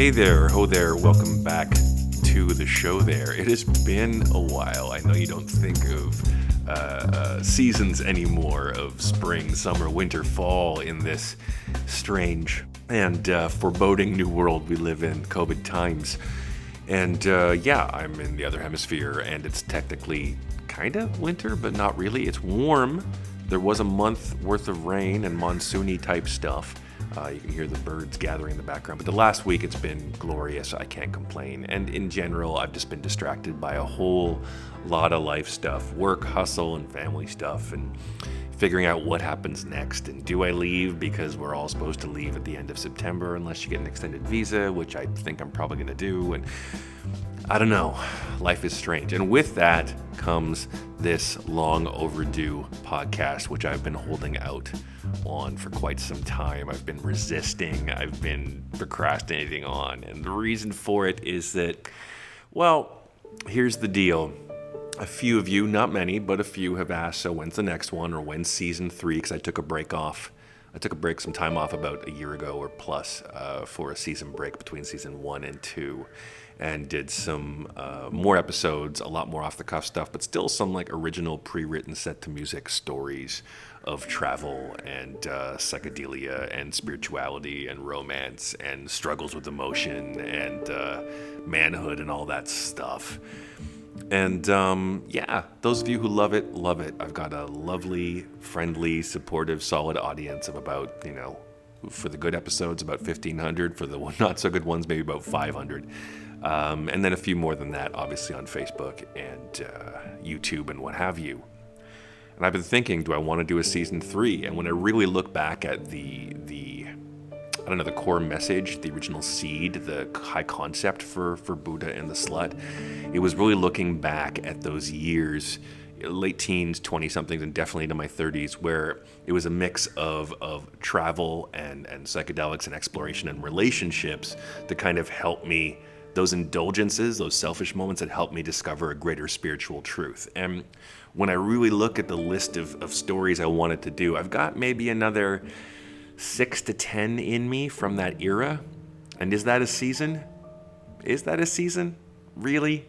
Hey there, ho there, welcome back to the show there. It has been a while. I know you don't think of seasons anymore, of spring, summer, winter, fall in this strange and foreboding new world we live in, COVID times. And I'm in the other hemisphere, and it's technically kind of winter, but not really. It's warm. There was a month worth of rain and monsoony type stuff. You can hear the birds gathering in the background. But the last week, it's been glorious. I can't complain. And in general, I've just been distracted by a whole lot of life stuff, work, hustle, and family stuff, and figuring out what happens next. And do I leave? Because we're all supposed to leave at the end of September unless you get an extended visa, which I think I'm probably going to do. And I don't know. Life is strange. And with that comes this long overdue podcast, which I've been holding out on for quite some time. I've been resisting. I've been procrastinating on. And the reason for it is that, well, here's the deal. A few of you, not many, but a few have asked, so when's the next one, or when's season 3? Because I took some time off about a year ago or plus for a season break between season 1 and 2, and did some more episodes, a lot more off-the-cuff stuff, but still some like original pre-written set-to-music stories of travel and psychedelia and spirituality and romance and struggles with emotion and manhood and all that stuff. And those of you who love it, love it. I've got a lovely, friendly, supportive, solid audience of about, for the good episodes, about 1,500. For the not so good ones, maybe about 500. And then a few more than that, obviously, on Facebook and YouTube and what have you. And I've been thinking, do I want to do a season 3? And when I really look back at the core message, the original seed, the high concept for Buddha and the Slut, it was really looking back at those years, late teens, 20-somethings, and definitely into my 30s, where it was a mix of travel and psychedelics and exploration and relationships to kind of help me, those indulgences, those selfish moments that helped me discover a greater spiritual truth. And when I really look at the list of stories I wanted to do, I've got maybe another 6 to 10 in me from that era. And is that a season? Is that a season? Really?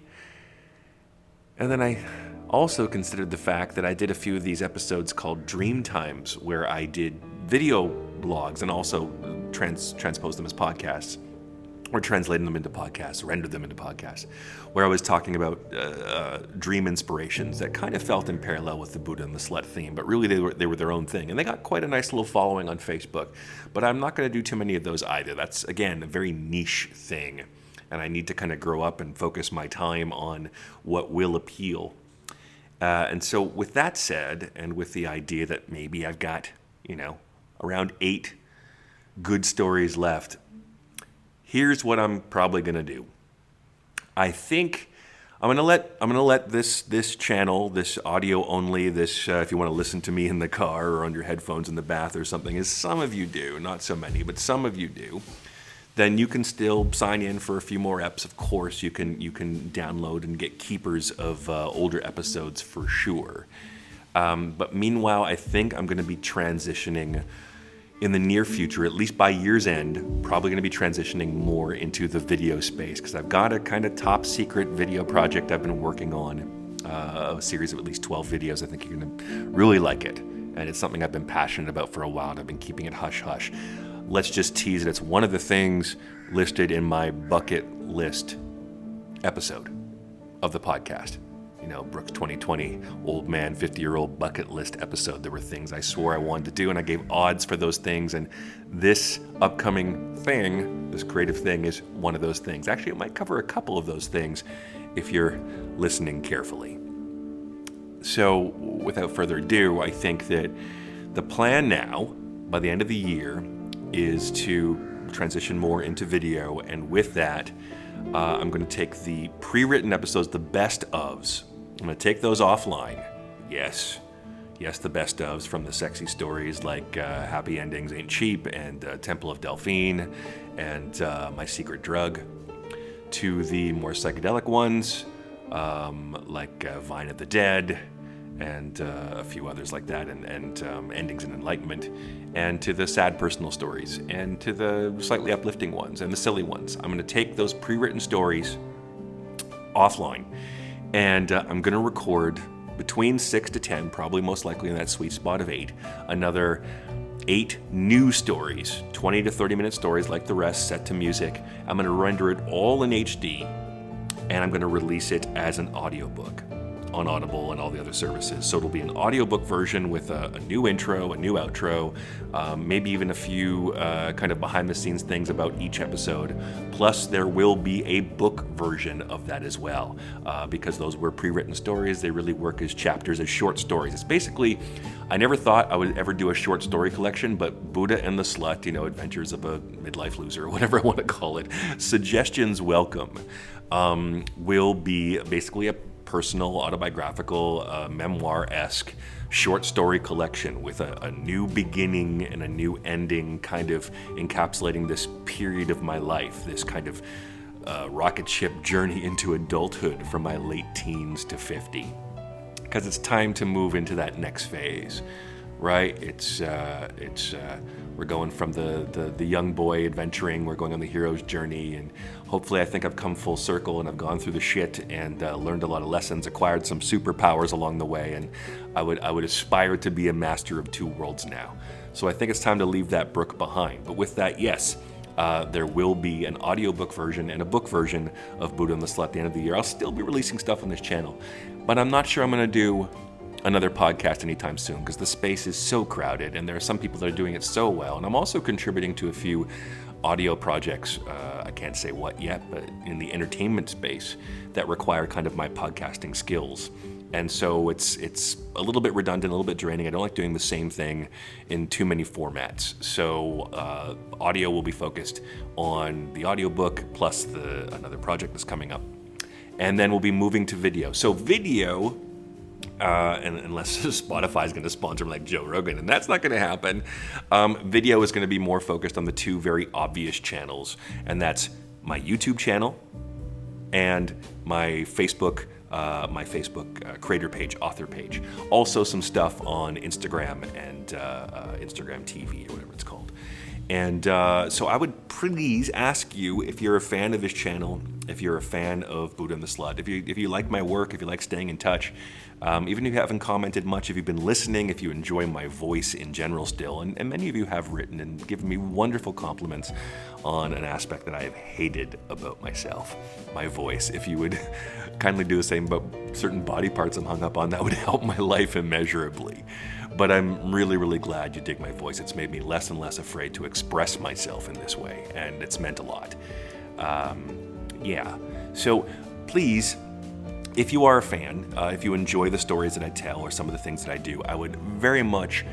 And then I also considered the fact that I did a few of these episodes called Dream Times, where I did video blogs and also transposed them as podcasts, or translated them into podcasts, rendered them into podcasts, where I was talking about dream inspirations that kind of felt in parallel with the Buddha and the Slut theme, but really they were their own thing. And they got quite a nice little following on Facebook. But I'm not going to do too many of those either. That's, again, a very niche thing. And I need to kind of grow up and focus my time on what will appeal. And so with that said, and with the idea that maybe I've got, around 8 good stories left, here's what I'm probably going to do. I think I'm going to let this channel, this audio only, this if you want to listen to me in the car or on your headphones in the bath or something, as some of you do, not so many, but some of you do, then you can still sign in for a few more eps. Of course, you can download and get keepers of older episodes for sure. But meanwhile, I think I'm going to be transitioning in the near future, at least by year's end, probably going to be transitioning more into the video space, because I've got a kind of top secret video project I've been working on, a series of at least 12 videos. I think you're going to really like it. And it's something I've been passionate about for a while, and I've been keeping it hush-hush. Let's just tease it. It's one of the things listed in my bucket list episode of the podcast. Brooke's 2020 old man, 50-year-old bucket list episode. There were things I swore I wanted to do, and I gave odds for those things. And this upcoming thing, this creative thing, is one of those things. Actually, it might cover a couple of those things if you're listening carefully. So without further ado, I think that the plan now, by the end of the year, is to transition more into video. And with that, I'm going to take the pre-written episodes, the best ofs. I'm going to take those offline. Yes, the best ofs from the sexy stories like Happy Endings Ain't Cheap and Temple of Delphine and My Secret Drug, to the more psychedelic ones like Vine of the Dead and a few others like that, and endings and enlightenment, and to the sad personal stories, and to the slightly uplifting ones, and the silly ones. I'm going to take those pre-written stories offline, and I'm going to record between 6 to 10, probably most likely in that sweet spot of 8, another 8 new stories, 20 to 30 minute stories like the rest, set to music. I'm going to render it all in HD, and I'm going to release it as an audiobook on Audible and all the other services. So it'll be an audiobook version with a new intro, a new outro, maybe even a few kind of behind the scenes things about each episode. Plus there will be a book version of that as well, because those were pre-written stories. They really work as chapters, as short stories. It's basically, I never thought I would ever do a short story collection, but Buddha and the Slut, Adventures of a Midlife Loser, or whatever I want to call it, suggestions welcome, will be basically a personal, autobiographical, memoir-esque short story collection with a new beginning and a new ending, kind of encapsulating this period of my life, this kind of rocket ship journey into adulthood from my late teens to 50. Because it's time to move into that next phase, right? We're going from the young boy adventuring, we're going on the hero's journey, and hopefully I think I've come full circle and I've gone through the shit and learned a lot of lessons, acquired some superpowers along the way, and I would aspire to be a master of 2 worlds now. So I think it's time to leave that Brooke behind. But with that, yes, there will be an audiobook version and a book version of Buddha and the Slut at the end of the year. I'll still be releasing stuff on this channel, but I'm not sure I'm going to do another podcast anytime soon, because the space is so crowded and there are some people that are doing it so well. And I'm also contributing to a few audio projects, I can't say what yet, but in the entertainment space that require kind of my podcasting skills. And so it's a little bit redundant, a little bit draining. I don't like doing the same thing in too many formats. So audio will be focused on the audiobook plus another project that's coming up. And then we'll be moving to video. So video, and unless Spotify is going to sponsor like Joe Rogan, and that's not going to happen, video is going to be more focused on the 2 very obvious channels, and that's my YouTube channel and my Facebook creator page, author page. Also some stuff on Instagram and Instagram TV or whatever it's called. And so I would please ask you, if you're a fan of this channel, if you're a fan of Buddha and the Slut, if you like my work, if you like staying in touch, even if you haven't commented much, if you've been listening, if you enjoy my voice in general still, and many of you have written and given me wonderful compliments on an aspect that I have hated about myself, my voice. If you would kindly do the same about certain body parts I'm hung up on, that would help my life immeasurably. But I'm really, really glad you dig my voice. It's made me less and less afraid to express myself in this way, and it's meant a lot. So please, if you are a fan, if you enjoy the stories that I tell or some of the things that I do, I would very much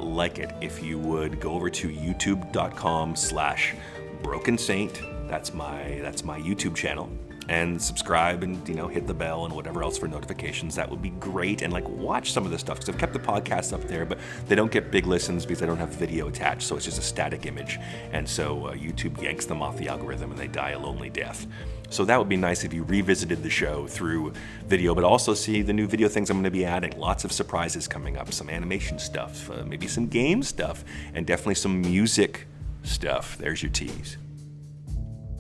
like it if you would go over to youtube.com/brokensaint. That's my YouTube channel. And subscribe and, hit the bell and whatever else for notifications. That would be great. And watch some of this stuff, because I've kept the podcasts up there, but they don't get big listens because I don't have video attached. So it's just a static image. And so YouTube yanks them off the algorithm and they die a lonely death. So that would be nice if you revisited the show through video, but also see the new video things I'm going to be adding. Lots of surprises coming up, some animation stuff, maybe some game stuff, and definitely some music stuff. There's your tease.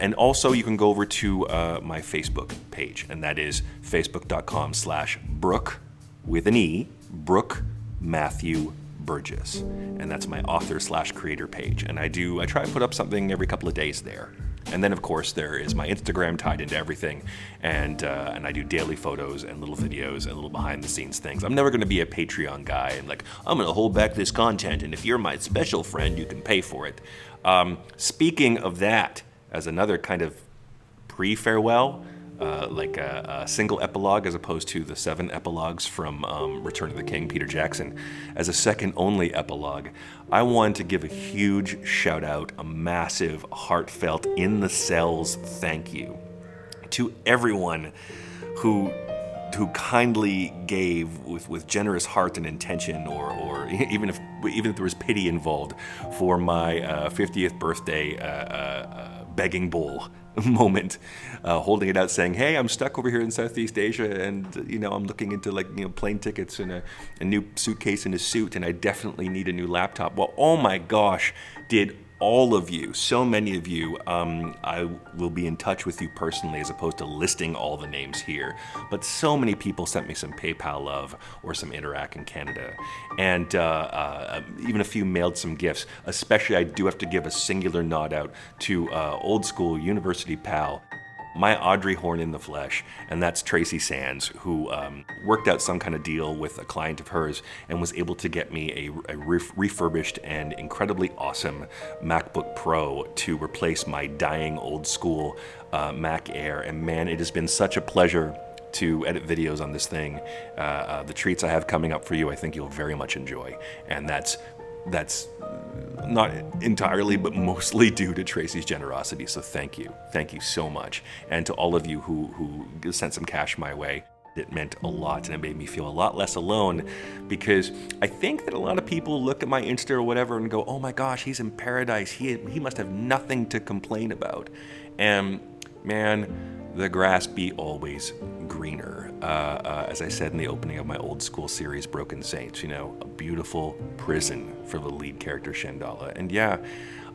And also you can go over to my Facebook page, and that is facebook.com/Brooke with an E, Brooke Matthew Burgess. And that's my author/creator page. And I try to put up something every couple of days there. And then, of course, there is my Instagram tied into everything, and I do daily photos and little videos and little behind-the-scenes things. I'm never going to be a Patreon guy and I'm going to hold back this content, and if you're my special friend, you can pay for it. Speaking of that, as another kind of pre-farewell, like a single epilogue as opposed to the 7 epilogues from Return of the King, Peter Jackson, as a second only epilogue, I want to give a huge shout out, a massive, heartfelt, in the cells thank you to everyone who kindly gave with generous heart and intention, or even if there was pity involved, for my 50th birthday begging bowl moment, holding it out saying, hey, I'm stuck over here in Southeast Asia and, I'm looking into plane tickets and a new suitcase and a suit, and I definitely need a new laptop. Well, oh my gosh, did all of you, so many of you, I will be in touch with you personally as opposed to listing all the names here. But so many people sent me some PayPal love or some Interac in Canada. And even a few mailed some gifts. Especially, I do have to give a singular nod out to old school university pal, my Audrey Horn in the flesh, and that's Tracy Sands, who worked out some kind of deal with a client of hers and was able to get me a refurbished and incredibly awesome MacBook Pro to replace my dying old school Mac Air. And man, it has been such a pleasure to edit videos on this thing. The treats I have coming up for you, I think you'll very much enjoy. And that's not entirely, but mostly due to Tracy's generosity. So thank you so much. And to all of you who sent some cash my way, it meant a lot, and it made me feel a lot less alone, because I think that a lot of people look at my Insta or whatever and go, oh my gosh, he's in paradise. He must have nothing to complain about. And man, the grass be always greener. As I said in the opening of my old school series, Broken Saints, a beautiful prison for the lead character, Shandala. And yeah,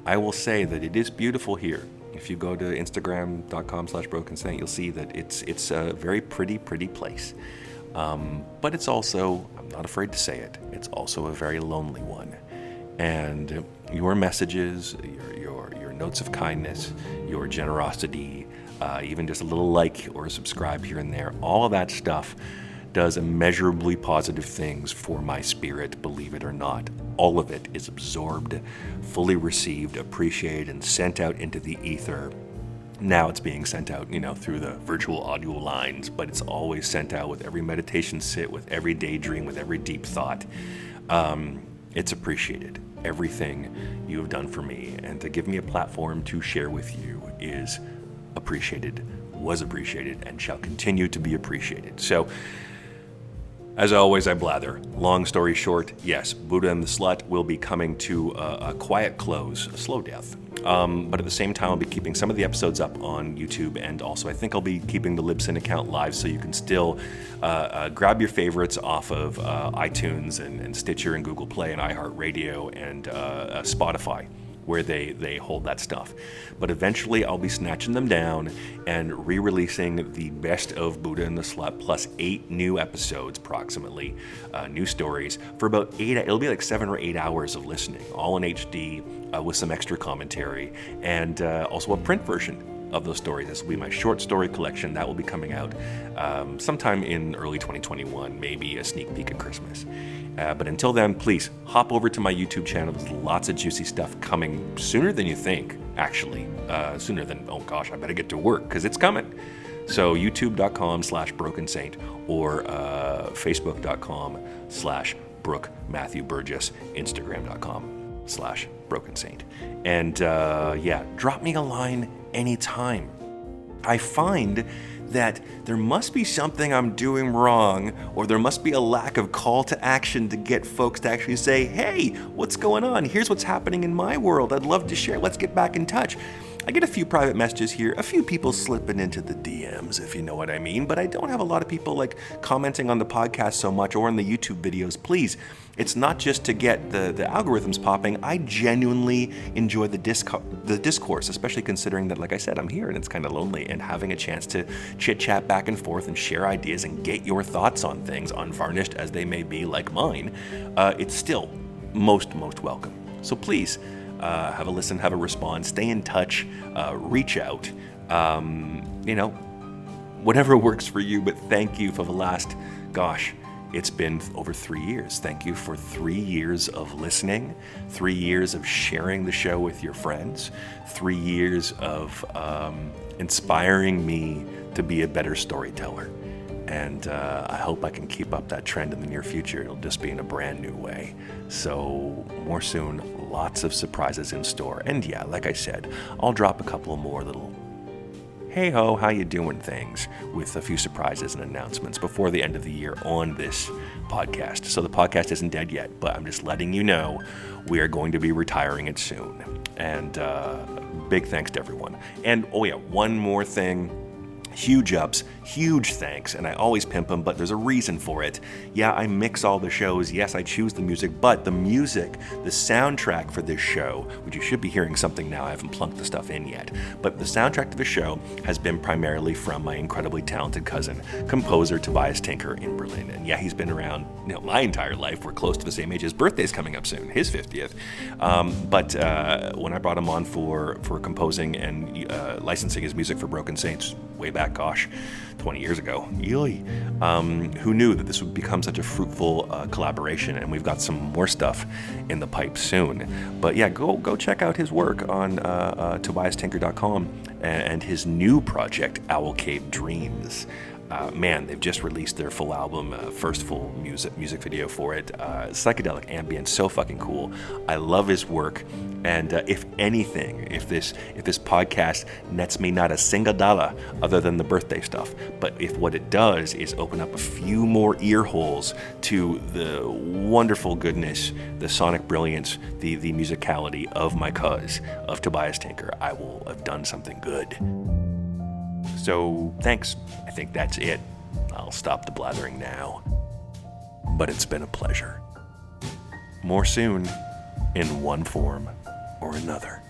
I will say that it is beautiful here. If you go to Instagram.com/Broken Saint, you'll see that it's a very pretty place. But it's also, I'm not afraid to say it, it's also a very lonely one. And your messages, your notes of kindness, your generosity, even just a little like or subscribe here and there, all of that stuff does immeasurably positive things for my spirit, believe it or not. All of it is absorbed, fully received, appreciated, and sent out into the ether. Now it's being sent out, through the virtual audio lines, but it's always sent out with every meditation sit, with every daydream, with every deep thought. It's appreciated. Everything you have done for me, and to give me a platform to share with you is appreciated, was appreciated, and shall continue to be appreciated. So, as always, I blather. Long story short, yes, Buddha and the Slut will be coming to a quiet close, a slow death. But at the same time, I'll be keeping some of the episodes up on YouTube, and also I think I'll be keeping the Libsyn account live, so you can still grab your favorites off of iTunes and Stitcher and Google Play and iHeartRadio and Spotify, where they hold that stuff. But eventually I'll be snatching them down and re-releasing the best of Buddha and the Slut plus 8 new episodes, approximately, new stories, for about 8, it'll be like 7 or 8 hours of listening, all in HD, with some extra commentary, and also a print version of those stories. This will be my short story collection that will be coming out sometime in early 2021, maybe a sneak peek at Christmas. But until then, please hop over to my YouTube channel. There's lots of juicy stuff coming sooner than you think, actually. Sooner than, oh gosh, I better get to work, because it's coming. So youtube.com/Broken Saint or facebook.com/Brooke Matthew Burgess, instagram.com/Broken Saint. And drop me a line anytime. I find that there must be something I'm doing wrong, or there must be a lack of call to action to get folks to actually say, hey, what's going on? Here's what's happening in my world. I'd love to share. Let's get back in touch. I get a few private messages here, a few people slipping into the DMs, if you know what I mean, but I don't have a lot of people commenting on the podcast so much or on the YouTube videos. Please, it's not just to get the algorithms popping. I genuinely enjoy the discourse, especially considering that, like I said, I'm here and it's kind of lonely, and having a chance to chit-chat back and forth and share ideas and get your thoughts on things, unvarnished as they may be like mine, it's still most welcome. So please, have a listen, have a respond, stay in touch, reach out, whatever works for you. But thank you for the last, it's been over 3 years. Thank you for 3 years of listening, 3 years of sharing the show with your friends, 3 years of inspiring me to be a better storyteller. And I hope I can keep up that trend in the near future. It'll just be in a brand new way. So more soon, lots of surprises in store. And yeah, like I said, I'll drop a couple more little hey ho, how you doing things with a few surprises and announcements before the end of the year on this podcast. So the podcast isn't dead yet, but I'm just letting you know we are going to be retiring it soon. And big thanks to everyone. And, oh yeah, one more thing. Huge ups, huge thanks, and I always pimp them, but there's a reason for it. Yeah, I mix all the shows. Yes, I choose the music, but the music, the soundtrack for this show, which you should be hearing something now, I haven't plunked the stuff in yet, but the soundtrack to the show has been primarily from my incredibly talented cousin, composer Tobias Tinker in Berlin. And yeah, he's been around my entire life. We're close to the same age. His birthday's coming up soon, his 50th. But when I brought him on for composing and licensing his music for Broken Saints way back, 20 years ago. Who knew that this would become such a fruitful collaboration? And we've got some more stuff in the pipe soon. But yeah, go check out his work on tobiastinker.com and his new project, Owl Cave Dreams. Man, they've just released their full album, first full music video for it. Psychedelic ambient, so fucking cool. I love his work, and if anything, if this podcast nets me not a single dollar other than the birthday stuff, but if what it does is open up a few more ear holes to the wonderful goodness, the sonic brilliance, the musicality of my cuz, of Tobias Tinker, I will have done something good. So, thanks. I think that's it. I'll stop the blathering now. But it's been a pleasure. More soon, in one form or another.